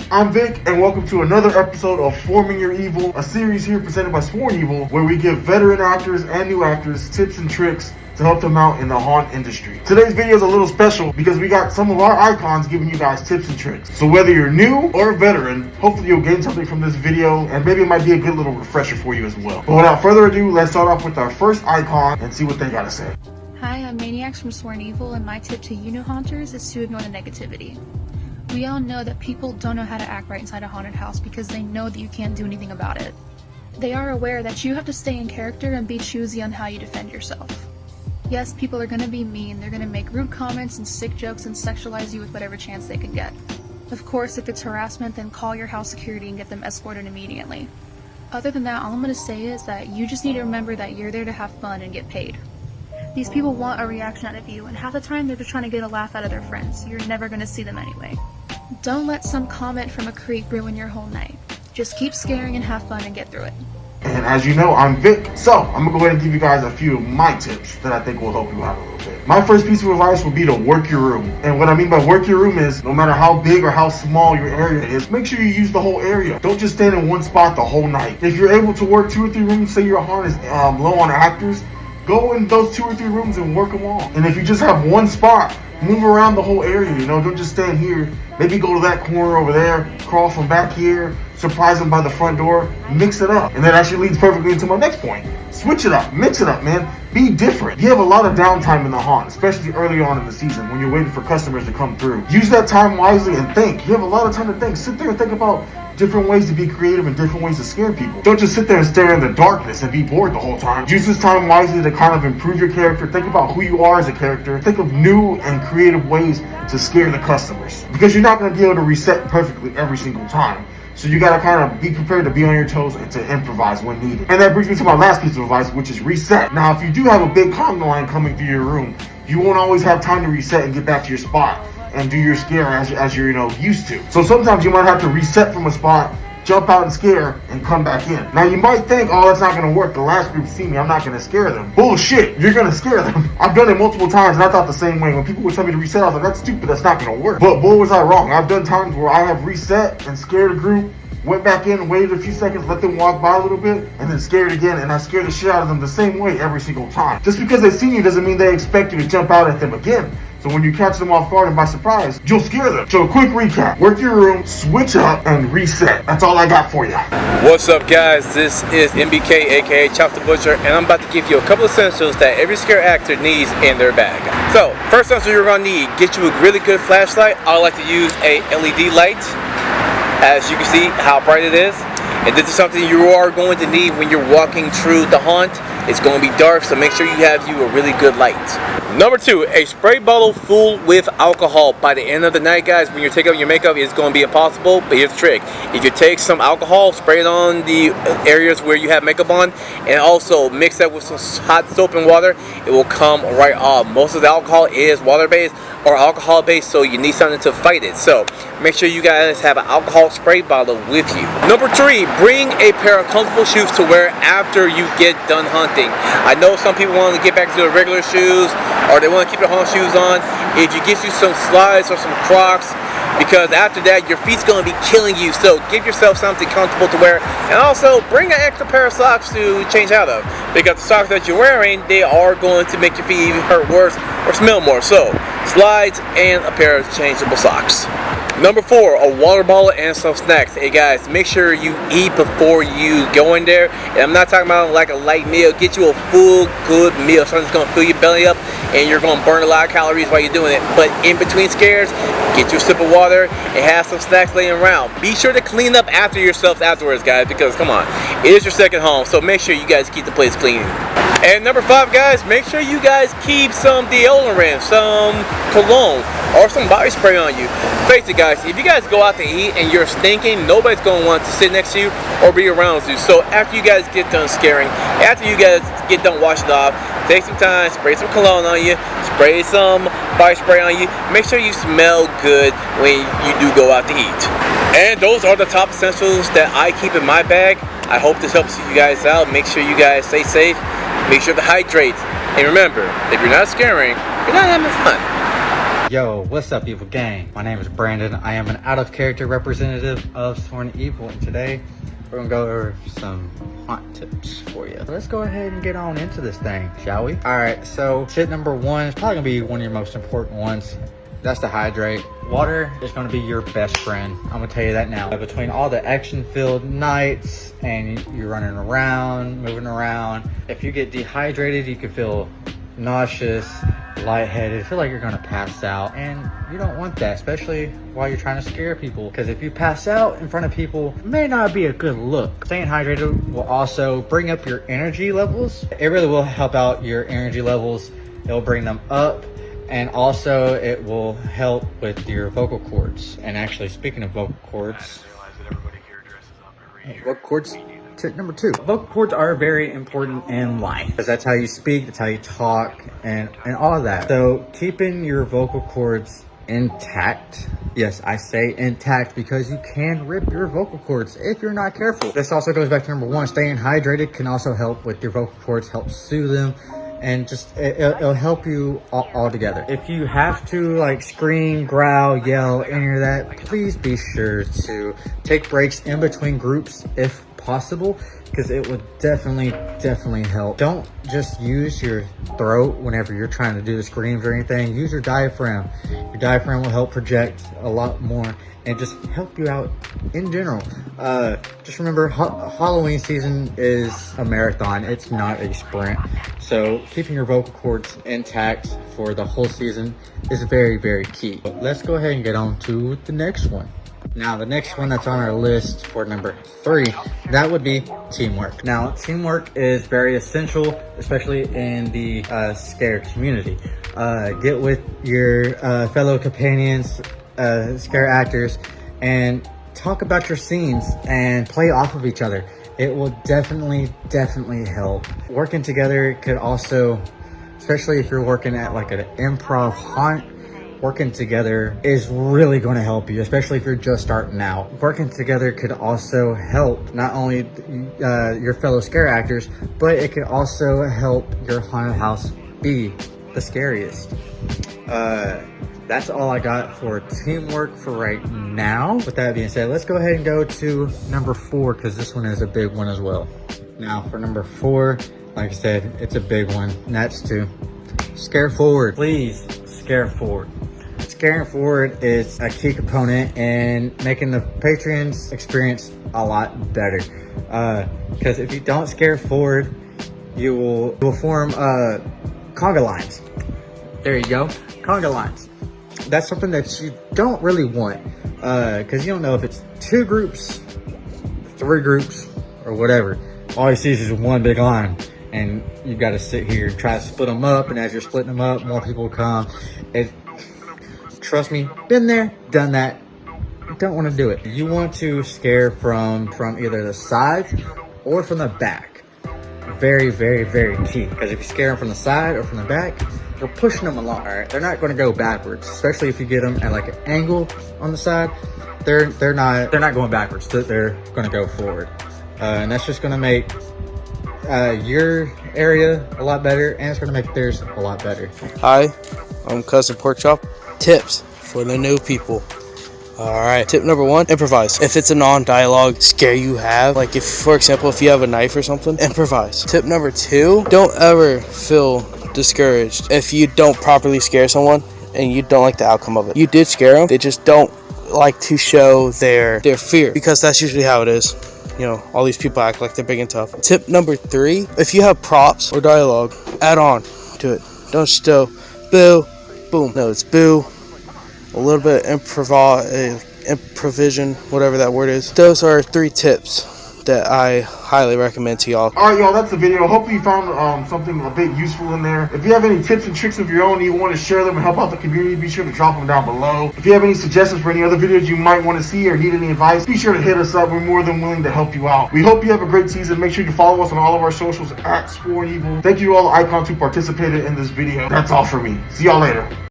I'm Vic, and welcome to another episode of Forming Your Evil, a series here presented by Sworn Evil, where we give veteran actors and new actors tips and tricks to help them out in the haunt industry. Today's video is a little special because we got some of our icons giving you guys tips and tricks. So whether you're new or a veteran, hopefully you'll gain something from this video, and maybe it might be a good little refresher for you as well. But without further ado, let's start off with our first icon and see what they gotta say. Hi, I'm Maniacs from Sworn Evil, and my tip to you new haunters is to ignore the negativity. We all know that people don't know how to act right inside a haunted house because they know that you can't do anything about it. They are aware that you have to stay in character and be choosy on how you defend yourself. Yes, people are going to be mean, they're going to make rude comments and sick jokes and sexualize you with whatever chance they can get. Of course, if it's harassment, then call your house security and get them escorted immediately. Other than that, all I'm going to say is that you just need to remember that you're there to have fun and get paid. These people want a reaction out of you, and half the time they're just trying to get a laugh out of their friends. You're never going to see them anyway. Don't let some comment from a creep ruin your whole night. Just keep scaring and have fun and get through it. And as you know, I'm Vic, so I'm gonna go ahead and give you guys a few of my tips that I think will help you out a little bit. My first piece of advice would be to work your room. And what I mean by work your room is, no matter how big or how small your area is, make sure you use the whole area. Don't just stand in one spot the whole night. If you're able to work 2 or 3 rooms, say your haunt is low on actors, go in those 2 or 3 rooms and work them all. And if you just have one spot, move around the whole area, don't just stand here. Maybe go to that corner over there, crawl from back here, surprise them by the front door, mix it up. And that actually leads perfectly into my next point. Switch it up, mix it up, man. Be different. You have a lot of downtime in the haunt, especially early on in the season when you're waiting for customers to come through. Use that time wisely and think. You have a lot of time to think. Sit there and think about different ways to be creative and different ways to scare people. Don't just sit there and stare in the darkness and be bored the whole time. Use this time wisely to kind of improve your character. Think about who you are as a character. Think of new and creative ways to scare the customers. Because you're not going to be able to reset perfectly every single time. So you gotta kind of be prepared to be on your toes and to improvise when needed. And that brings me to my last piece of advice, which is reset. Now, if you do have a big conga line coming through your room, you won't always have time to reset and get back to your spot and do your scare as you're used to. So sometimes you might have to reset from a spot, jump out and scare, and come back in. Now you might think, oh, that's not gonna work. The last group see me, I'm not gonna scare them. Bullshit, you're gonna scare them. I've done it multiple times and I thought the same way. When people would tell me to reset, I was like, that's stupid, that's not gonna work. But boy, was I wrong. I've done times where I have reset and scared a group, went back in, waited a few seconds, let them walk by a little bit, and then scared again, and I scared the shit out of them the same way every single time. Just because they've seen you doesn't mean they expect you to jump out at them again. So when you catch them off guard and by surprise, you'll scare them. So a quick recap: work your room, switch up, and reset. That's all I got for you. What's up, guys? This is MBK, aka Chop the Butcher, and I'm about to give you a couple essentials that every scare actor needs in their bag. So, first essential you're gonna need: get you a really good flashlight. I like to use a LED light. As you can see how bright it is. And this is something you are going to need when you're walking through the haunt. It's going to be dark, so make sure you have you a really good light. Number 2, a spray bottle full with alcohol. By the end of the night, guys, when you're taking off your makeup, it's going to be impossible. But here's the trick. If you take some alcohol, spray it on the areas where you have makeup on, and also mix that with some hot soap and water, it will come right off. Most of the alcohol is water-based or alcohol-based, so you need something to fight it. So make sure you guys have an alcohol spray bottle with you. Number 3, bring a pair of comfortable shoes to wear after you get done hunting. I know some people want to get back to their regular shoes, or they want to keep their hunt shoes on. If you get you some slides or some Crocs, because after that your feet's going to be killing you, so give yourself something comfortable to wear. And also bring an extra pair of socks to change out of, because the socks that you're wearing, they are going to make your feet even hurt worse or smell more. So slides and a pair of changeable socks. Number 4, a water bottle and some snacks. Hey guys, make sure you eat before you go in there. And I'm not talking about like a light meal. Get you a full, good meal. Something that's going to fill your belly up and you're going to burn a lot of calories while you're doing it. But in between scares, get you a sip of water and have some snacks laying around. Be sure to clean up after yourselves afterwards, guys, because come on, it is your second home. So make sure you guys keep the place clean. And number 5, guys, make sure you guys keep some deodorant, some cologne, or some body spray on you. Face it, guys, if you guys go out to eat and you're stinking, nobody's going to want to sit next to you or be around you. So after you guys get done scaring, after you guys get done washing off, take some time, spray some cologne on you, spray some body spray on you. Make sure you smell good when you do go out to eat. And those are the top essentials that I keep in my bag. I hope this helps you guys out. Make sure you guys stay safe. Make sure to hydrate. And remember, if you're not scaring, you're not having fun. Yo, what's up, Evil Gang? My name is Brandon. I am an out-of-character representative of Sworn Evil, and today we're gonna go over some haunt tips for you. Let's go ahead and get on into this thing, shall we? Alright, so tip number one is probably gonna be one of your most important ones. That's to hydrate. Water is gonna be your best friend. I'm gonna tell you that now. Between all the action-filled nights and you're running around, moving around, if you get dehydrated, you can feel nauseous, lightheaded, feel like you're gonna pass out, and you don't want that, especially while you're trying to scare people, because if you pass out in front of people, it may not be a good look. Staying hydrated will also bring up your energy levels. It really will help out your energy levels. It'll bring them up, and also it will help with your vocal cords. And actually, speaking of vocal cords, vocal cords, tip number two, vocal cords are very important in life because that's how you speak, that's how you talk, and all of that. So keeping your vocal cords intact, yes, I say intact because you can rip your vocal cords if you're not careful. This also goes back to number one, staying hydrated can also help with your vocal cords, help soothe them, and just it'll help you all together. If you have to like scream, growl, yell, any of that, please be sure to take breaks in between groups if possible, because it would definitely help. Don't just use your throat whenever you're trying to do the screams or anything. Use your diaphragm. Your diaphragm will help project a lot more and just help you out in general. Just remember, Halloween season is a marathon. It's not a sprint. So keeping your vocal cords intact for the whole season is very key. But let's go ahead and get on to the next one. Now, the next one that's on our list for number 3, that would be teamwork. Now, teamwork is very essential, especially in the scare community. Get with your fellow companions, scare actors, and talk about your scenes and play off of each other. It will definitely help. Working together could also, especially if you're working at like an improv haunt, working together is really going to help you, especially if you're just starting out. Working together could also help not only your fellow scare actors, but it could also help your haunted house be the scariest. That's all I got for teamwork for right now. With that being said, let's go ahead and go to number 4, because this one is a big one as well. Now for number 4, like I said, it's a big one, and that's to scare forward. Please scare forward. Scaring forward is a key component in making the patrons experience a lot better. Because if you don't scare forward, you will form conga lines. There you go, conga lines. That's something that you don't really want, because you don't know if it's 2 groups, 3 groups, or whatever. All you see is just one big line, and you got to sit here and try to split them up. And as you're splitting them up, more people come. Trust me, been there, done that. Don't want to do it. You want to scare from either the sides or from the back. Very key. Because if you scare them from the side or from the back, you're pushing them along. All right, they're not going to go backwards, especially if you get them at like an angle on the side. They're not going backwards. They're going to go forward, and that's just going to make your area a lot better, and it's going to make theirs a lot better. Hi, I'm Cousin Porkchop. Tips for the new people. Alright, tip number 1, improvise. If it's a non-dialogue scare you have, like if, for example, if you have a knife or something, improvise. Tip number 2, don't ever feel discouraged if you don't properly scare someone and you don't like the outcome of it. You did scare them, they just don't like to show their fear, because that's usually how it is. You know, all these people act like they're big and tough. Tip number 3, if you have props or dialogue, add on to it. Don't just go, boo, boom. No, it's boo, a little bit of improvision, whatever that word is. Those are 3 tips that I highly recommend to y'all. Alright, y'all, that's the video. Hopefully you found something a bit useful in there. If you have any tips and tricks of your own and you want to share them and help out the community, be sure to drop them down below. If you have any suggestions for any other videos you might want to see or need any advice, be sure to hit us up. We're more than willing to help you out. We hope you have a great season. Make sure you follow us on all of our socials at Sworn Evil. Thank you to all the icons who participated in this video. That's all for me. See y'all later.